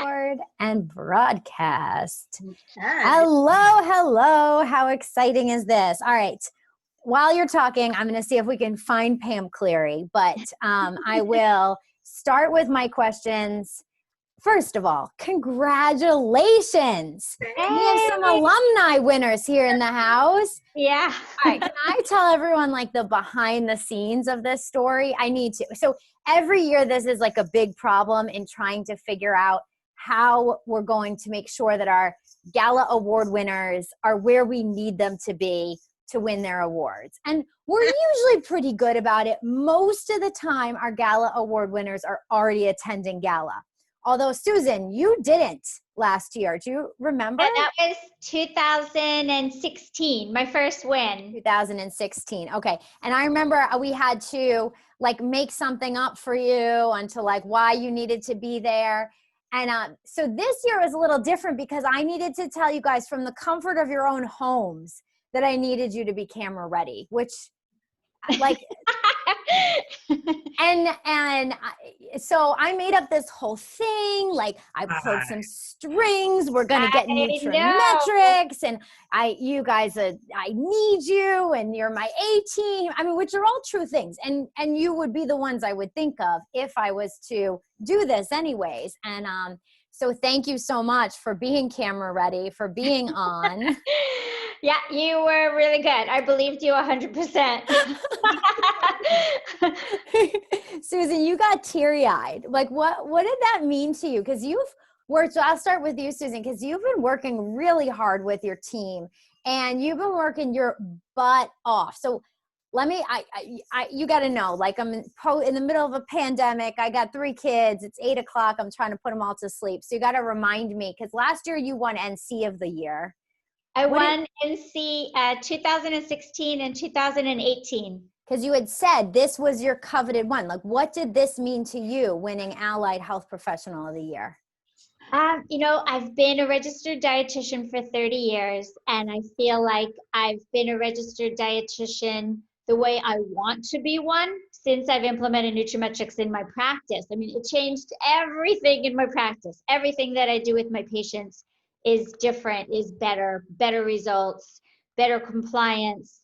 record and broadcast. Okay. Hello, hello. How exciting is this? All right. While you're talking, I'm going to see if we can find Pam Cleary, but I will start with my questions. First of all, congratulations. Hey. We have some alumni winners here in the house. Yeah. All right. Can I tell everyone like the behind the scenes of this story? I need to. So every year, this is like a big problem in trying to figure out how we're going to make sure that our Gala Award winners are where we need them to be to win their awards. And we're usually pretty good about it. Most of the time, our Gala Award winners are already attending Gala. Although, Susan, you didn't last year. Do you remember? That was 2016, my first win. 2016. Okay. And I remember we had to like make something up for you onto like why you needed to be there. And so this year was a little different because I needed to tell you guys from the comfort of your own homes that I needed you to be camera ready, which like, so I made up this whole thing. Like I pulled some strings. We're going to get nutraMetrix and you guys, I need you and you're my A team. I mean, which are all true things. And you would be the ones I would think of if I was to do this anyways. And, so thank you so much for being camera ready, for being on. Yeah, you were really good. I believed you 100%. Susan, you got teary-eyed. Like, what did that mean to you? Because you've worked, so I'll start with you, Susan, because you've been working really hard with your team, and you've been working your butt off. So let me, you got to know, like I'm in the middle of a pandemic. I got 3 kids. It's 8 o'clock. I'm trying to put them all to sleep. So you got to remind me, because last year you won NC of the year. I won NC 2016 and 2018. Because you had said this was your coveted one. Like, what did this mean to you, winning Allied Health Professional of the Year? You know, I've been a registered dietitian for 30 years, and I feel like I've been a registered dietitian the way I want to be one since I've implemented nutraMetrix in my practice. I mean, it changed everything in my practice. Everything that I do with my patients is different, is better results, better compliance,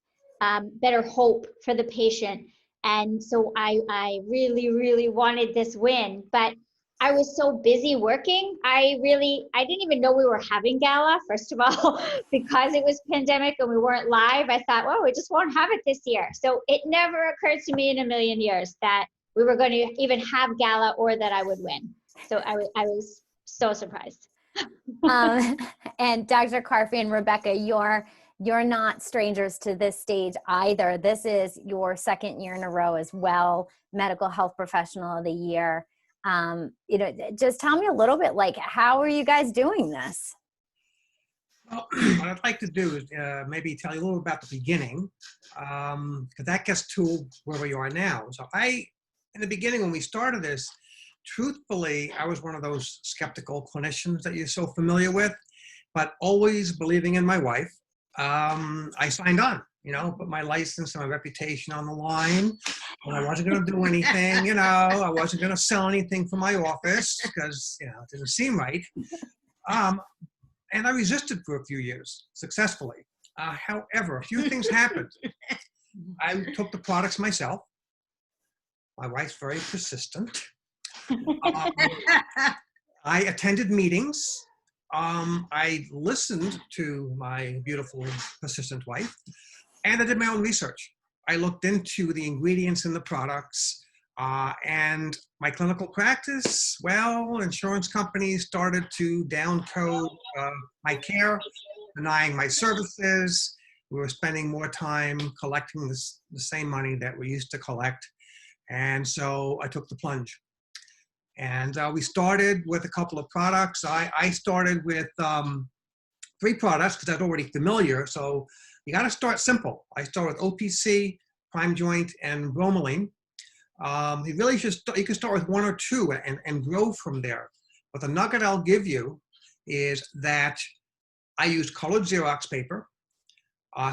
better hope for the patient. And so I really, really wanted this win, but I was so busy working. I didn't even know we were having Gala, first of all, because it was pandemic and we weren't live. I thought, well, we just won't have it this year. So it never occurred to me in a million years that we were going to even have Gala or that I would win. So I was so surprised. And Dr. Carfi and Rebecca, you're not strangers to this stage either. This is your second year in a row as well, Medical Health Professional of the Year. You know, just tell me a little bit, like, how are you guys doing this? Well, what I'd like to do is maybe tell you a little about the beginning, because that gets to where we are now. So in the beginning, when we started this, truthfully, I was one of those skeptical clinicians that you're so familiar with, but always believing in my wife. I signed on, you know, put my license and my reputation on the line. And I wasn't going to do anything, you know, I wasn't going to sell anything from my office because, you know, it didn't seem right. And I resisted for a few years successfully. However, a few things happened. I took the products myself. My wife's very persistent. I attended meetings. I listened to my beautiful, persistent wife, and I did my own research. I looked into the ingredients in the products, and my clinical practice, well, insurance companies started to downcode my care, denying my services. We were spending more time collecting the same money that we used to collect, and so I took the plunge. And we started with a couple of products. I started with 3 products because I was already familiar. So you got to start simple. I started with OPC, Prime Joint, and bromelain. You really should you can start with 1 or 2 and grow from there. But the nugget I'll give you is that I used colored Xerox paper.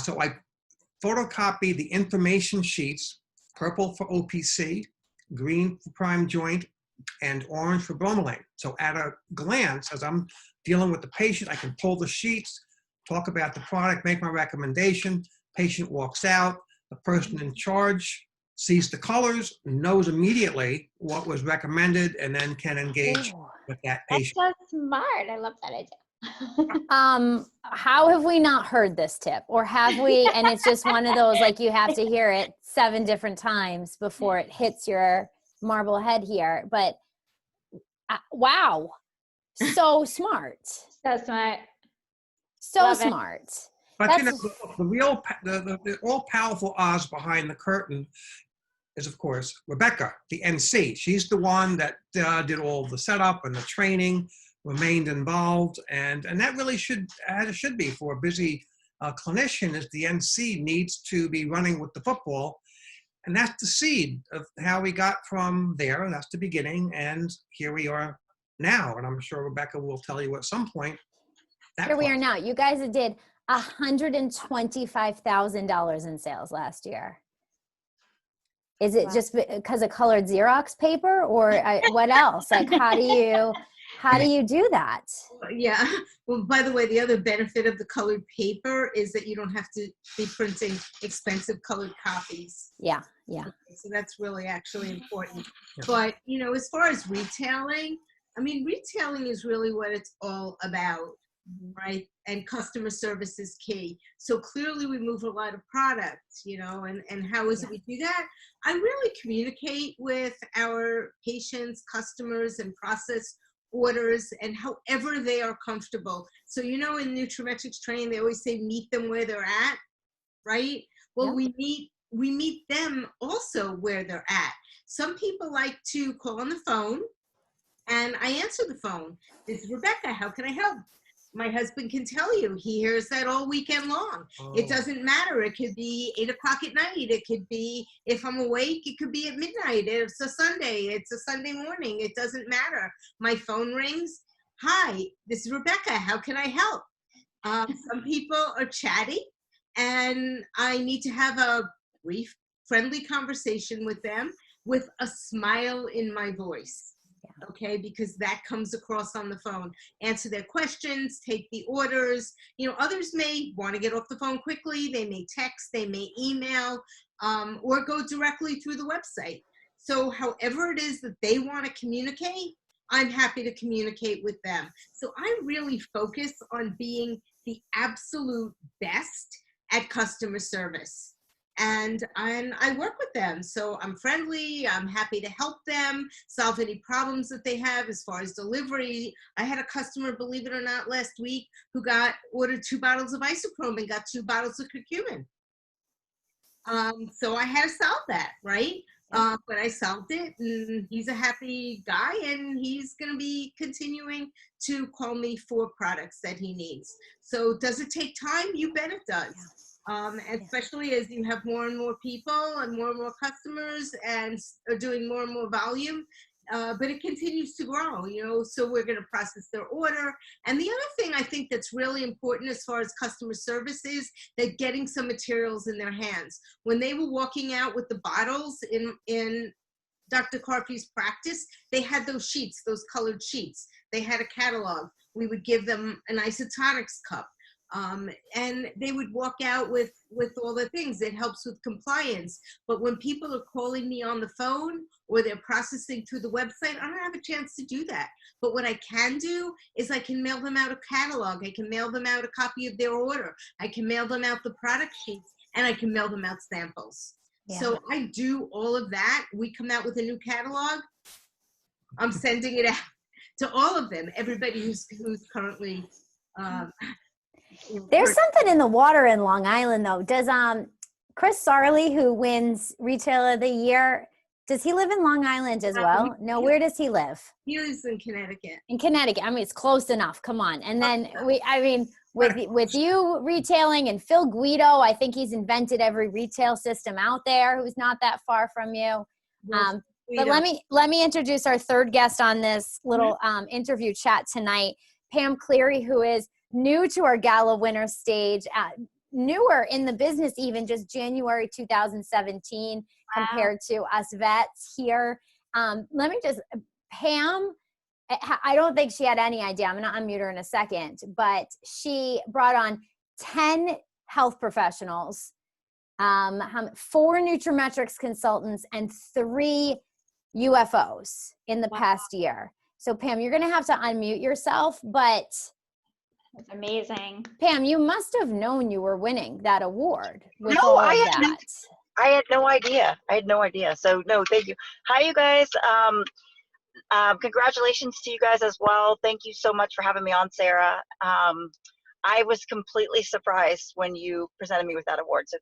So I photocopied the information sheets, purple for OPC, green for Prime Joint, and orange for bromelain. So at a glance, as I'm dealing with the patient, I can pull the sheets, talk about the product, make my recommendation. Patient walks out. The person in charge sees the colors, knows immediately what was recommended, and then can engage with that That's patient. so smart. I love that idea. How have we not heard this tip, or have we? And it's just one of those, like, you have to hear it 7 different times before it hits your marble head here. But wow, so smart. So smart. So Love it. smart. But you know, the all-powerful Oz behind the curtain is, of course, Rebecca, the NC. She's the one that did all the setup and the training, remained involved, and that really should, as it should be for a busy clinician, is the NC needs to be running with the football. And that's the seed of how we got from there. That's the beginning, and here we are now. And I'm sure Rebecca will tell you at some point. Here we are now. You guys did $125,000 in sales last year. Is it just because of colored Xerox paper, or what else? Like, how do you do that? Yeah. Well, by the way, the other benefit of the colored paper is that you don't have to be printing expensive colored copies. Yeah. Yeah. So that's really actually important. Yeah. But, you know, as far as retailing, I mean, retailing is really what it's all about, right? And customer service is key. So clearly we move a lot of products, you know, and how is it we do that? I really communicate with our patients, customers, and process orders, and however they are comfortable. So, you know, in nutraMetrix training, they always say, meet them where they're at, right? Well, we meet them also where they're at. Some people like to call on the phone, and I answer the phone. This is Rebecca. How can I help? My husband can tell you, he hears that all weekend long. Oh. It doesn't matter. It could be 8 o'clock at night. It could be, if I'm awake, it could be at midnight. It's a Sunday. It's a Sunday morning. It doesn't matter. My phone rings. Hi, this is Rebecca. How can I help? Some people are chatty, and I need to have a brief, friendly conversation with them with a smile in my voice. Okay, because that comes across on the phone. Answer their questions, take the orders. You know, others may want to get off the phone quickly. They may text, they may email, or go directly through the website. So however it is that they want to communicate, I'm happy to communicate with them. So I really focus on being the absolute best at customer service. And I work with them. So I'm friendly, I'm happy to help them solve any problems that they have as far as delivery. I had a customer, believe it or not, last week who ordered 2 bottles of isochrome and got 2 bottles of curcumin. So I had to solve that, right? But I solved it, and he's a happy guy, and he's gonna be continuing to call me for products that he needs. So does it take time? You bet it does. Especially as you have more and more people and more customers and are doing more and more volume, but it continues to grow, you know, so we're going to process their order. And the other thing I think that's really important as far as customer service is that getting some materials in their hands. When they were walking out with the bottles in Dr. Carfi's practice, they had those sheets, those colored sheets. They had a catalog. We would give them an isotonics cup. And they would walk out with all the things. It helps with compliance. But when people are calling me on the phone or they're processing through the website, I don't have a chance to do that. But what I can do is I can mail them out a catalog. I can mail them out a copy of their order. I can mail them out the product sheets, and I can mail them out samples. Yeah. So I do all of that. We come out with a new catalog. I'm sending it out to all of them, everybody who's currently there's something in the water in Long Island, though. Does Chris Sarley, who wins Retailer of the Year, does he live in Long Island as well? No, where does he live? He lives in Connecticut. In Connecticut. I mean, it's close enough. Come on. And then with you retailing, and Phil Guido, I think he's invented every retail system out there who's not that far from you. But let me introduce our third guest on this little interview chat tonight, Pam Cleary, who is new to our Gala Winners stage, newer in the business, even just January 2017 compared to us vets here. Let me just Pam, I don't think she had any idea. I'm going to unmute her in a second, but she brought on 10 health professionals, 4 nutraMetrix consultants, and 3 UFOs in the past year. So Pam, you're going to have to unmute yourself, but That's amazing. Pam, you must have known you were winning that award with No, all of I had no idea. So no, thank you. Hi, you guys. Congratulations to you guys as well. Thank you so much for having me on, Sarah. I was completely surprised when you presented me with that award. So,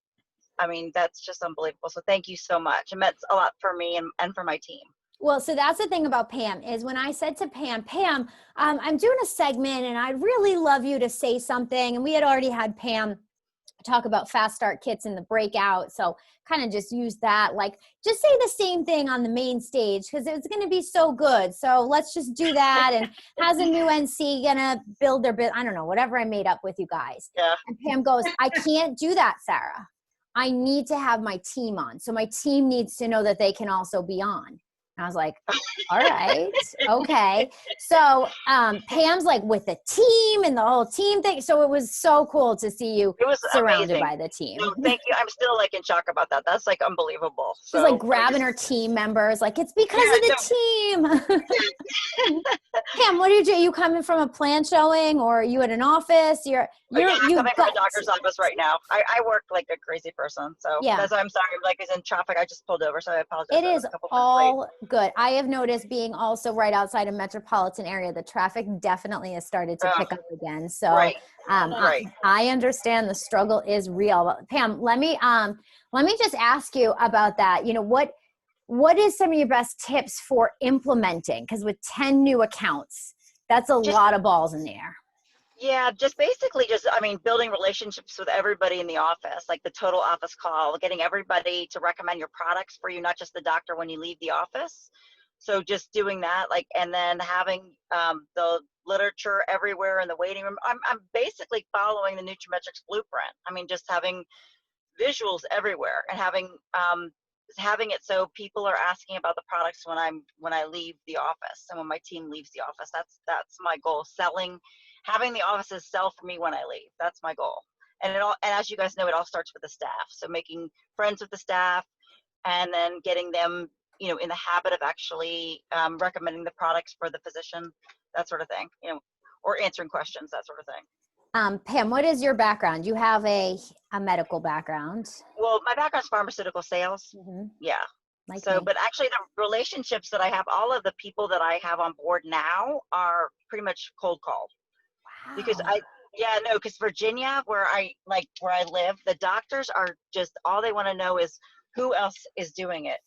I mean, that's just unbelievable. So thank you so much. It meant a lot for me and for my team. Well, so that's the thing about Pam is when I said to Pam, I'm doing a segment and I'd really love you to say something. And we had already had Pam talk about fast start kits in the breakout. So kind of just use that, like just say the same thing on the main stage because it's going to be so good. So let's just do that. And how's a new NC going to build their bit? I don't know, whatever I made up with you guys. Yeah. And Pam goes, I can't do that, Sarah. I need to have my team on. So my team needs to know that they can also be on. I was like, all right, okay. So Pam's like with the team and the whole team thing. So it was so cool to see you surrounded amazing. by the team. No, thank you. I'm still like in shock about that. That's like unbelievable. She's like grabbing her team members, like it's because of the team. Pam, what did you do? You coming from a plant showing or are you at an office? I'm coming from a doctor's office right now. I work like a crazy person. So that's why I'm sorry. I'm like, is in traffic. I just pulled over. So I apologize. It is all good. I have noticed being also right outside a metropolitan area, the traffic definitely has started to pick up again. So I understand the struggle is real. Pam, let me just ask you about that. You know, what is some of your best tips for implementing? Because with 10 new accounts, that's a lot of balls in the air. Yeah, building relationships with everybody in the office, like the total office call, getting everybody to recommend your products for you, not just the doctor when you leave the office. So just doing that, and then having the literature everywhere in the waiting room. I'm basically following the nutraMetrix blueprint. I mean, just having visuals everywhere and having it so people are asking about the products when I leave the office and when my team leaves the office. That's my goal. Having the offices sell for me when I leave. That's my goal. And as you guys know, it all starts with the staff. So making friends with the staff and then getting them, in the habit of actually recommending the products for the physician, that sort of thing, or answering questions, that sort of thing. Pam, what is your background? You have a medical background. Well, my background is pharmaceutical sales. Mm-hmm. Yeah. But actually the relationships that I have, all of the people that I have on board now are pretty much cold called. Wow. Because Virginia, where I live, the doctors are just, all they want to know is who else is doing it.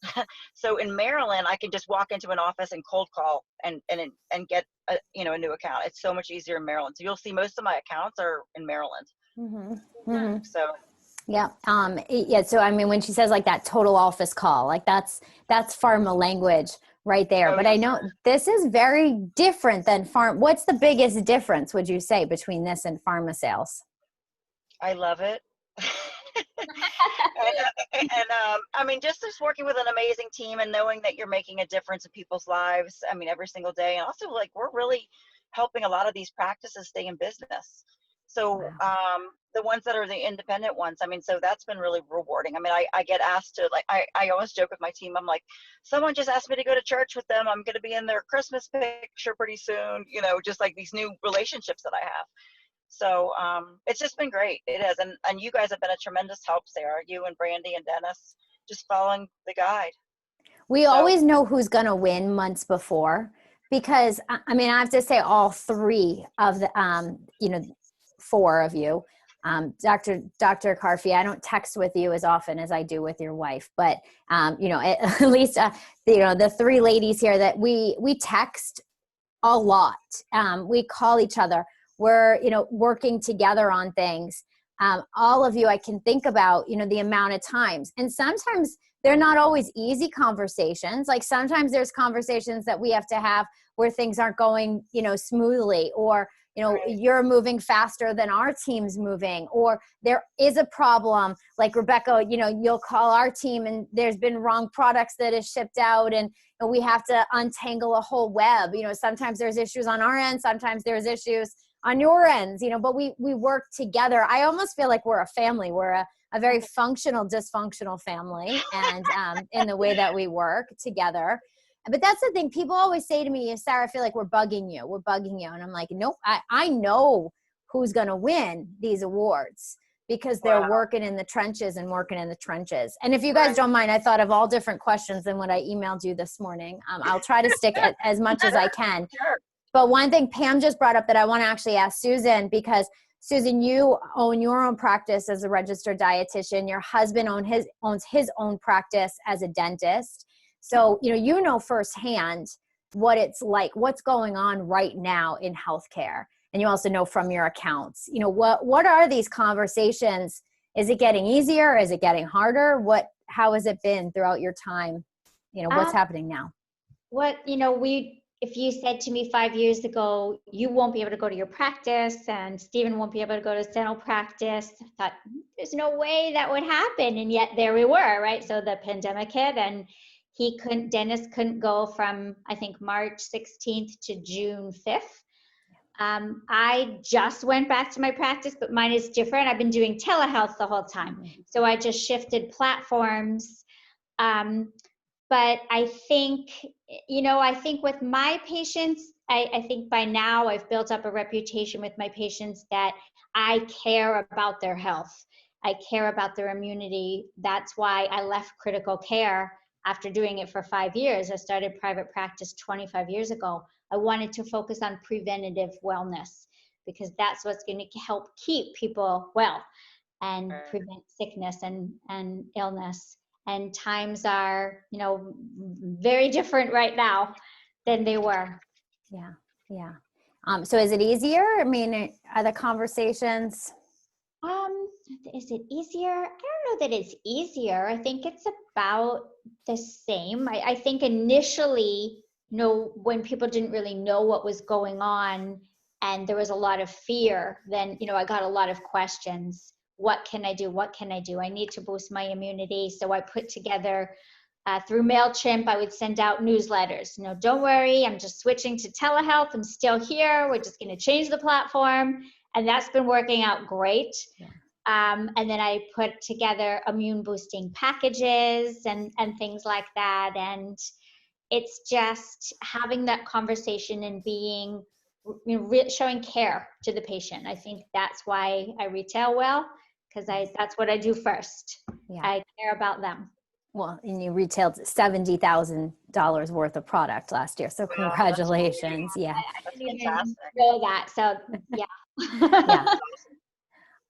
So in Maryland, I can just walk into an office and cold call and get a new account. It's so much easier in Maryland. So you'll see most of my accounts are in Maryland. Mm-hmm. Mm-hmm. So. Yeah. So, I mean, when she says like that total office call, like that's pharma language right there. But I know this is very different than farm. What's the biggest difference, would you say, between this and pharma sales? I love it. Just working with an amazing team and knowing that you're making a difference in people's lives. I mean, every single day. And also we're really helping a lot of these practices stay in business. So, the ones that are the independent ones, so that's been really rewarding. I get asked to, I always joke with my team. I'm like, someone just asked me to go to church with them. I'm going to be in their Christmas picture pretty soon, just like these new relationships that I have. So it's just been great. It has. And you guys have been a tremendous help, Sarah, you and Brandy and Dennis, just following the guide. We always know who's going to win months before, because I have to say all 3 of the, 4 of you, Dr. Carfi, I don't text with you as often as I do with your wife, but at least the 3 ladies here that we text a lot. We call each other. We're working together on things. All of you, I can think about the amount of times, and sometimes they're not always easy conversations. Like sometimes there's conversations that we have to have where things aren't going smoothly, or you know, you're moving faster than our team's moving, or there is a problem like Rebecca, you know, you'll call our team and there's been wrong products that is shipped out and we have to untangle a whole web. You know, sometimes there's issues on our end, sometimes there's issues on your ends, you know, but we work together. I almost feel like we're a family. We're a very functional, dysfunctional family, and in the way that we work together. But that's the thing. People always say to me, Sarah, I feel like we're bugging you. We're bugging you. And I'm like, nope, I know who's going to win these awards because they're working in the trenches and working in the trenches. And if you guys don't mind, I thought of all different questions than what I emailed you this morning. I'll try to stick as much as I can. Sure. But one thing Pam just brought up that I want to actually ask Susan, because Susan, you own your own practice as a registered dietitian. Your husband owns his own practice as a dentist. So, you know firsthand what it's like, what's going on right now in healthcare. And you also know from your accounts, what are these conversations? Is it getting easier? Is it getting harder? How has it been throughout your time? What's happening now? If you said to me 5 years ago, you won't be able to go to your practice and Stephen won't be able to go to his dental practice, I thought there's no way that would happen. And yet there we were, right? So the pandemic hit and Dennis couldn't go from, I think, March 16th to June 5th. I just went back to my practice, but mine is different. I've been doing telehealth the whole time. So I just shifted platforms. But I think with my patients, I think by now I've built up a reputation with my patients that I care about their health. I care about their immunity. That's why I left critical care after doing it for 5 years. I started private practice 25 years ago. I wanted to focus on preventative wellness because that's what's going to help keep people well and prevent sickness and illness. And times are, very different right now than they were. Yeah. So is it easier? I mean, are the conversations? Is it easier? I don't know that it's easier. I think it's about the same. I think initially, when people didn't really know what was going on and there was a lot of fear, then, I got a lot of questions. What can I do? What can I do? I need to boost my immunity. So I put together, through MailChimp, I would send out newsletters. Don't worry, I'm just switching to telehealth. I'm still here. We're just going to change the platform. And that's been working out great. Yeah. And then I put together immune boosting packages and things like that. And it's just having that conversation and being, showing care to the patient. I think that's why I retail well. Because that's what I do first. Yeah. I care about them. Well, and you retailed $70,000 worth of product last year. So congratulations. Yeah. I didn't even know that. So yeah. Yeah.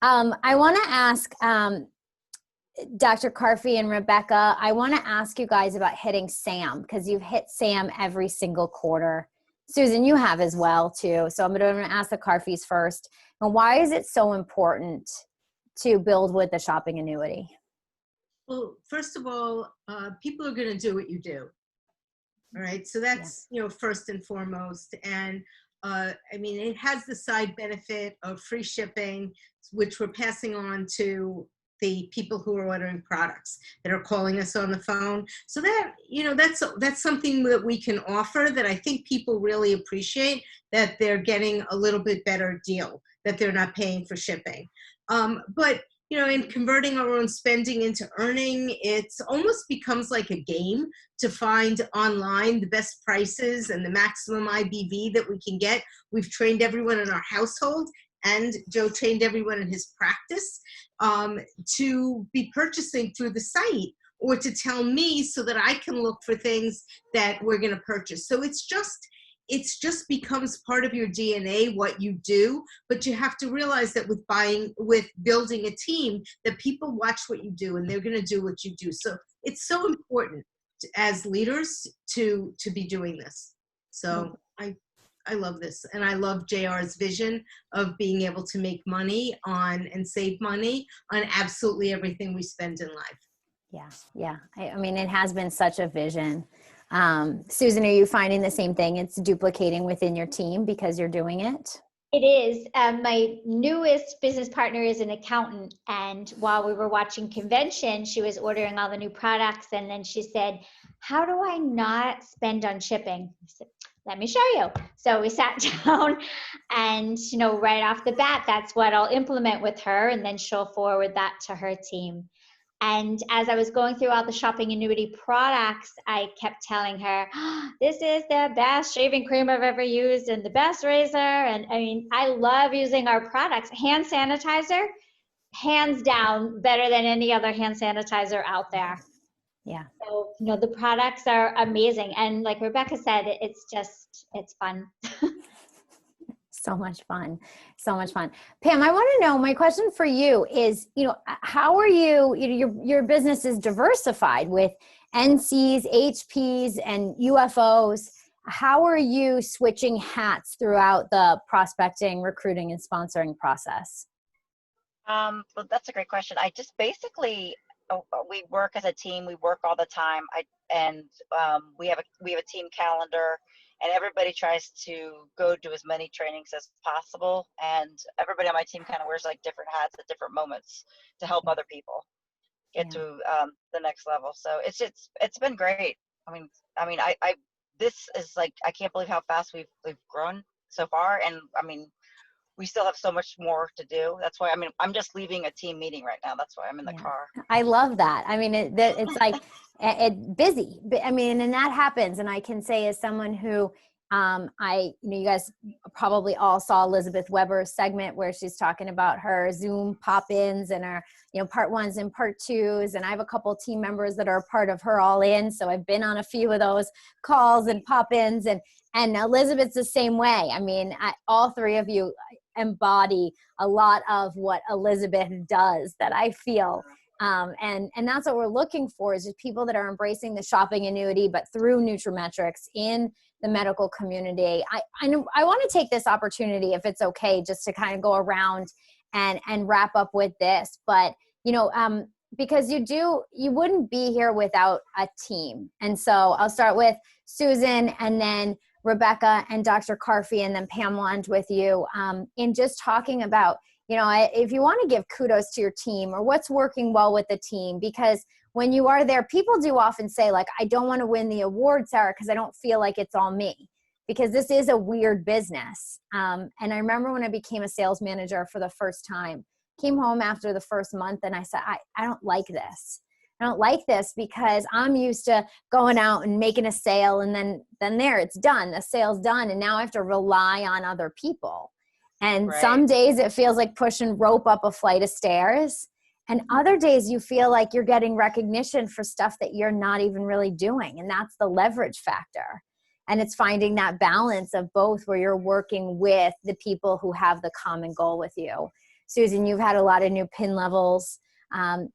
I want to ask Dr. Carfi and Rebecca, I want to ask you guys about hitting SAM because you've hit SAM every single quarter. Susan, you have as well too. So I'm going to ask the Carfis first. And why is it so important to build with the shopping annuity? Well, first of all, people are going to do what you do. All right. So that's, first and foremost. And it has the side benefit of free shipping, which we're passing on to the people who are ordering products that are calling us on the phone. So that, that's something that we can offer that I think people really appreciate, that they're getting a little bit better deal, that they're not paying for shipping. But, in converting our own spending into earning, it's almost becomes like a game to find online the best prices and the maximum IBV that we can get. We've trained everyone in our household, and Joe trained everyone in his practice to be purchasing through the site or to tell me so that I can look for things that we're going to purchase. So it's just becomes part of your DNA, what you do, but you have to realize that with building a team, that people watch what you do and they're going to do what you do. So it's so important as leaders to be doing this. So I love this. And I love JR's vision of being able to make money on and save money on absolutely everything we spend in life. Yeah. It has been such a vision. Susan, are you finding the same thing? It's duplicating within your team because you're doing it? It is. My newest business partner is an accountant, and while we were watching convention, she was ordering all the new products, and then she said, "How do I not spend on shipping?" I said, "Let me show you." So we sat down, and right off the bat, that's what I'll implement with her, and then she'll forward that to her team. And as I was going through all the shopping annuity products, I kept telling her, "This is the best shaving cream I've ever used and the best razor." And I mean, I love using our products. Hand sanitizer, hands down, better than any other hand sanitizer out there. Yeah. So, the products are amazing. And like Rebecca said, it's fun. So much fun. So much fun. Pam, I want to know, my question for you is, how are you, your business is diversified with NCs, HPs, and UFOs. How are you switching hats throughout the prospecting, recruiting, and sponsoring process? Well, that's a great question. I just basically, we work as a team. We work all the time. We have a team calendar, and everybody tries to go do as many trainings as possible. And everybody on my team kind of wears like different hats at different moments to help other people get to the next level. So it's been great. I mean, this is like, I can't believe how fast we've grown so far. And I mean, we still have so much more to do. That's why, I'm just leaving a team meeing right now. That's why I'm in the car. I love that. I mean, it's like busy. I mean, and that happens. And I can say, as someone who, you guys probably all saw Elizabeth Weber's segment where she's talking about her Zoom pop-ins and her, part ones and part twos. And I have a couple team members that are part of her all in. So I've been on a few of those calls and pop-ins, and Elizabeth's the same way. I mean, all three of you embody a lot of what Elizabeth does that I feel. And that's what we're looking for, is just people that are embracing the shopping annuity, but through nutraMetrix in the medical community. I want to take this opportunity, if it's okay, just to kind of go around and wrap up with this. But, because you wouldn't be here without a team. And so I'll start with Susan, and then Rebecca and Dr. Carfi, and then Pam will end with you, in just talking about, if you want to give kudos to your team or what's working well with the team, because when you are there, people do often say, like, I don't want to win the award, Sarah, because I don't feel like it's all me, because this is a weird business. And I remember when I became a sales manager for the first time, came home after the first month, and I said, I don't like this. I don't like this, because I'm used to going out and making a sale, and then there, it's done. The sale's done. And now I have to rely on other people. And some days it feels like pushing rope up a flight of stairs. And other days you feel like you're getting recognition for stuff that you're not even really doing. And that's the leverage factor. And it's finding that balance of both, where you're working with the people who have the common goal with you. Susan, you've had a lot of new pin levels.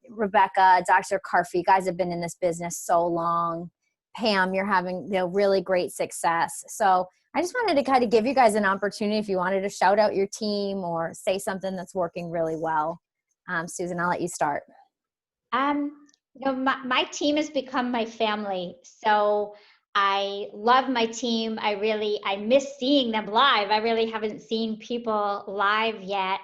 Rebecca, Dr. Carfi, you guys have been in this business so long. Pam, you're having really great success. So I just wanted to kind of give you guys an opportunity, if you wanted to shout out your team or say something that's working really well. Susan, I'll let you start. My team has become my family. So I love my team. I miss seeing them live. I really haven't seen people live yet.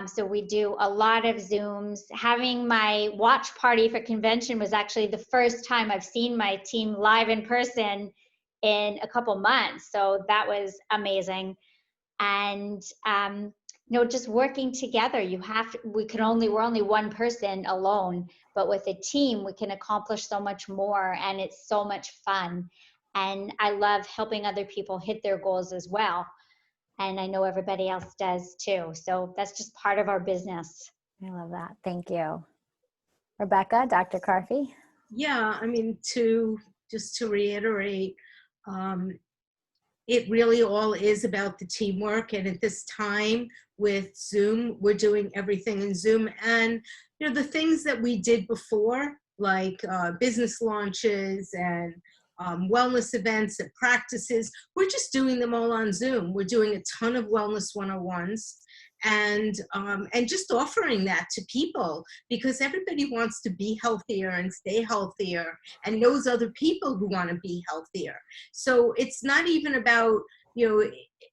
So we do a lot of Zooms. Having my watch party for convention was actually the first time I've seen my team live in person in a couple months. So that was amazing. And, just working together, we're only one person alone, but with a team, we can accomplish so much more, and it's so much fun. And I love helping other people hit their goals as well. And I know everybody else does too. So that's just part of our business. I love that. Thank you. Rebecca, Dr. Carfi? Yeah, to reiterate, it really all is about the teamwork. And at this time with Zoom, we're doing everything in Zoom. And, the things that we did before, like business launches and wellness events and practices, we're just doing them all on Zoom. We're doing a ton of wellness 101s and just offering that to people, because everybody wants to be healthier and stay healthier and knows other people who want to be healthier. So it's not even about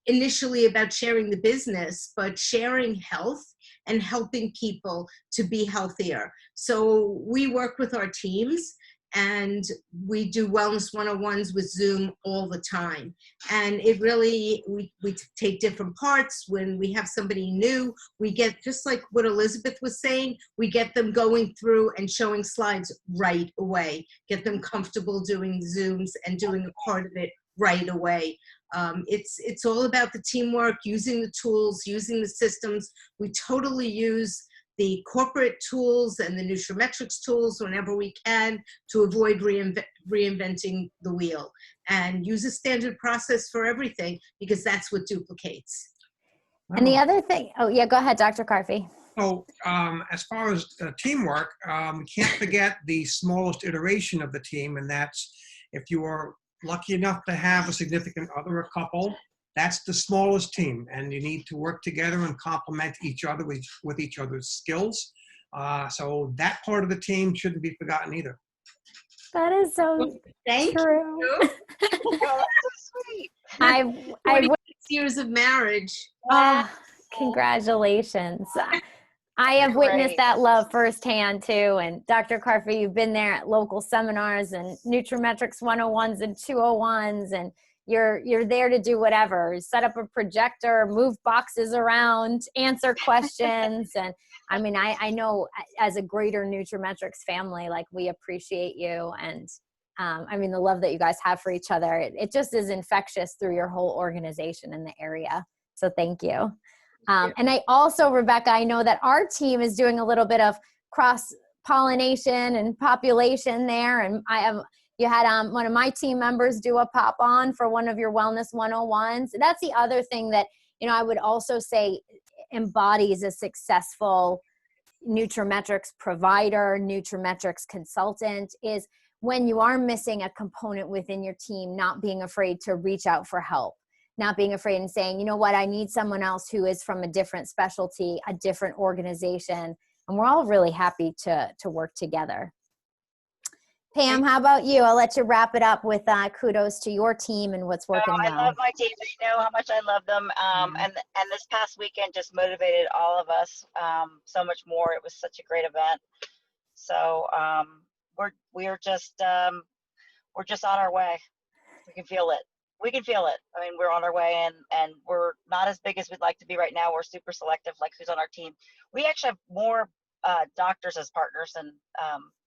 initially about sharing the business, but sharing health and helping people to be healthier. So we work with our teams, and we do wellness 101s with Zoom all the time. And it really, we take different parts. When we have somebody new, we get, just like what Elizabeth was saying, we get them going through and showing slides right away, get them comfortable doing Zooms and doing a part of it right away. It's all about the teamwork, using the tools, using the systems. We totally use the corporate tools and the nutraMetrix tools whenever we can to avoid reinventing the wheel, and use a standard process for everything, because that's what duplicates. And the other thing, oh yeah, go ahead, Dr. Carfi. So as far as teamwork, we can't forget the smallest iteration of the team, and that's if you are lucky enough to have a significant other, a couple, that's the smallest team, and you need to work together and complement each other with each other's skills. So that part of the team shouldn't be forgotten either. That is so Thank true. you. Oh, that's so sweet. I've 46 years of marriage. congratulations. I have witnessed that love firsthand too. And Dr. Carfi, you've been there at local seminars and nutraMetrix 101s and 201s, and you're there to do whatever, set up a projector, move boxes around, answer questions. And I mean, I know as a greater nutraMetrix family, like, we appreciate you. And I mean, the love that you guys have for each other, it just is infectious through your whole organization in the area. So thank you. And I also, Rebecca, I know that our team is doing a little bit of cross-pollination and population there. And you had one of my team members do a pop-on for one of your Wellness 101s. That's the other thing that, I would also say embodies a successful nutraMetrix provider, nutraMetrix consultant, is when you are missing a component within your team, not being afraid to reach out for help, not being afraid and saying, you know what, I need someone else who is from a different specialty, a different organization. And we're all really happy to work together. Pam, how about you? I'll let you wrap it up with kudos to your team and what's working well. I love my team. They know how much I love them. And this past weekend just motivated all of us so much more. It was such a great event. So we're just on our way. We can feel it. We can feel it. I mean, we're on our way, and we're not as big as we'd like to be right now. We're super selective, like who's on our team. We actually have more doctors as partners than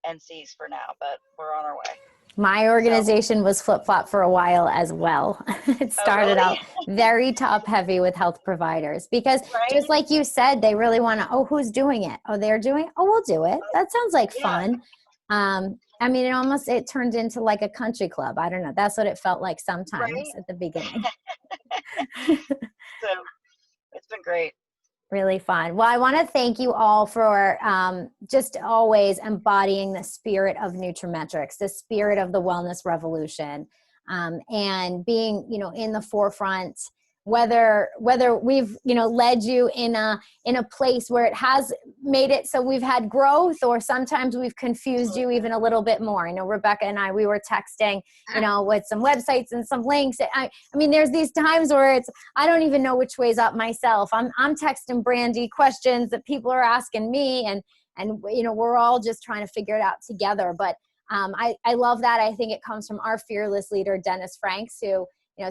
NCs for now, but we're on our way. My organization was flip-flop for a while as well. It started out very top-heavy with health providers because just like you said, they really want to, who's doing it? Oh, they're doing it? Oh, we'll do it. That sounds like fun. I mean, it turned into like a country club. I don't know. That's what it felt like sometimes at the beginning. So it's been great. Really fun. Well, I want to thank you all for just always embodying the spirit of nutraMetrix, the spirit of the wellness revolution, and being, in the forefront, whether we've, led you in a place where it has made it so we've had growth, or sometimes we've confused you even a little bit more. I know Rebecca and we were texting, with some websites and some links. I mean, there's these times where I don't even know which way's up myself. I'm texting Brandy questions that people are asking me, and we're all just trying to figure it out together. But I love that. I think it comes from our fearless leader, Dennis Franks, who,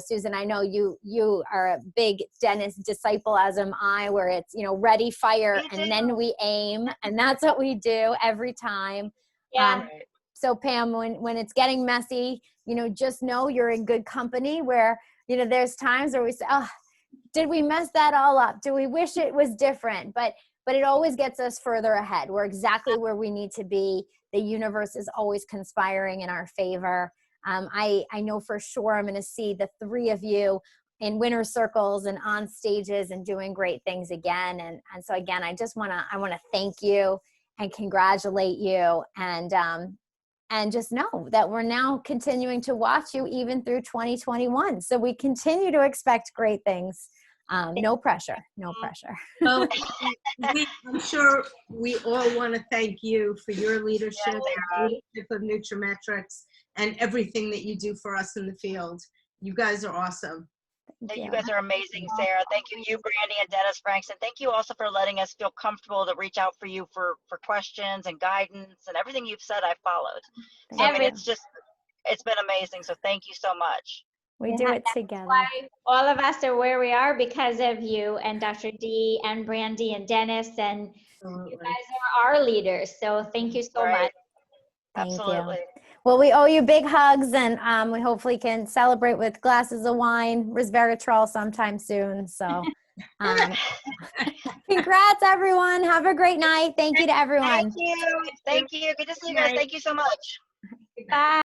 Susan, I know you are a big Dennis disciple, as am I, where it's, ready, fire, and then we aim. And that's what we do every time. Yeah. So Pam, when it's getting messy, just know you're in good company where, there's times where we say, did we mess that all up? Do we wish it was different? But it always gets us further ahead. We're exactly where we need to be. The universe is always conspiring in our favor. I know for sure I'm going to see the three of you in winner circles and on stages and doing great things again. And so again, I want to thank you and congratulate you, and just know that we're now continuing to watch you even through 2021. So we continue to expect great things. No pressure. Well, I'm sure we all want to thank you for your leadership, leadership of nutraMetrix, and everything that you do for us in the field. You guys are awesome. You guys are amazing, Sarah. Thank you, Brandy and Dennis Franks. And thank you also for letting us feel comfortable to reach out for you for questions and guidance, and everything you've said I followed. So I mean, it's been amazing. So thank you so much. We do it together. Why all of us are where we are because of you and Dr. D and Brandy and Dennis, and you guys are our leaders. So thank you so much. Absolutely. Well, we owe you big hugs, and we hopefully can celebrate with glasses of wine, resveratrol sometime soon. So congrats, everyone. Have a great night. Thank you to everyone. Thank you. Good to see you guys. Thank you so much. Bye.